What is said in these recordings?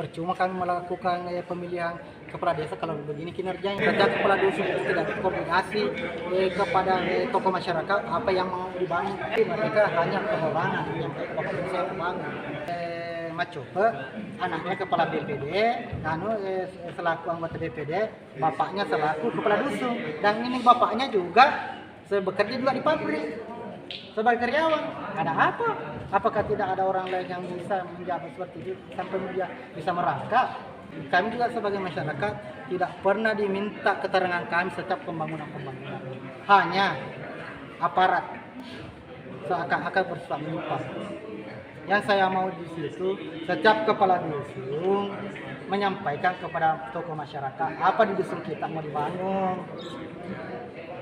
percuma kami melakukan pemilihan kepala desa kalau begini kinerjanya. Kerja kepala dusun itu tidak koordinasi kepada tokoh masyarakat apa yang mau dibangun. Mereka hanya perorangan yang waktu saya bangun. Macope, anaknya kepala BPD, selaku anggota DPD, bapaknya selaku kepala dusun, dan ini bapaknya juga bekerja juga di pabrik sebagai karyawan. Ada apa? Apakah tidak ada orang lain yang bisa menjabat seperti itu sampai dia bisa merangkap? Kami juga sebagai masyarakat tidak pernah diminta keterangan kami setiap pembangunan. Hanya aparat seakan-akan bersuap menyuap. Yang saya mau di situ, setiap kepala dusun menyampaikan kepada tokoh masyarakat apa di dusun kita mau dibangun,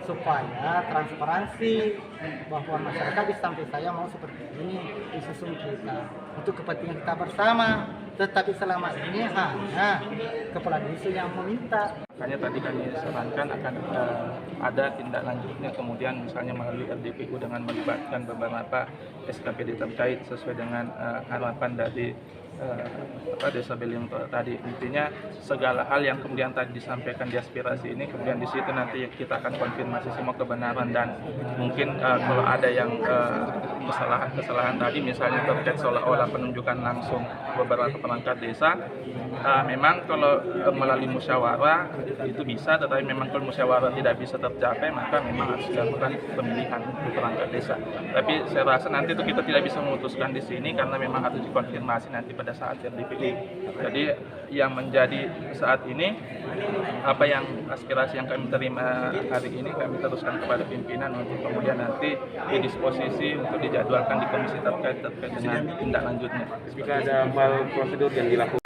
supaya transparansi bahwa masyarakat di samping saya mau seperti ini di dusun kita untuk kepentingan kita bersama. Tetapi selama ini hanya kepala dusun yang meminta. Makanya tadi kami sarankan akan ada tindak lanjutnya, kemudian misalnya melalui RDPU dengan melibatkan beberapa SKPD terkait sesuai dengan harapan dari Desa Belinto tadi. Intinya segala hal yang kemudian tadi disampaikan di aspirasi ini, kemudian di situ nanti kita akan konfirmasi semua kebenaran, dan mungkin kalau ada yang kesalahan tadi misalnya terkait seolah-olah penunjukan langsung beberapa perangkat desa, memang kalau melalui musyawarah itu bisa, tetapi memang kalau musyawarah tidak bisa tercapai maka memang harus dilakukan pemilihan untuk perangkat desa. Tapi saya rasa nanti itu kita tidak bisa memutuskan di sini karena memang harus dikonfirmasi nanti pada saat RDPU. Jadi yang menjadi saat ini apa yang aspirasi yang kami terima hari ini kami teruskan kepada pimpinan untuk kemudian nanti didisposisi untuk dijadwalkan di komisi terkait dengan tindak lanjutnya. Jika ada mal prosedur yang dilakukan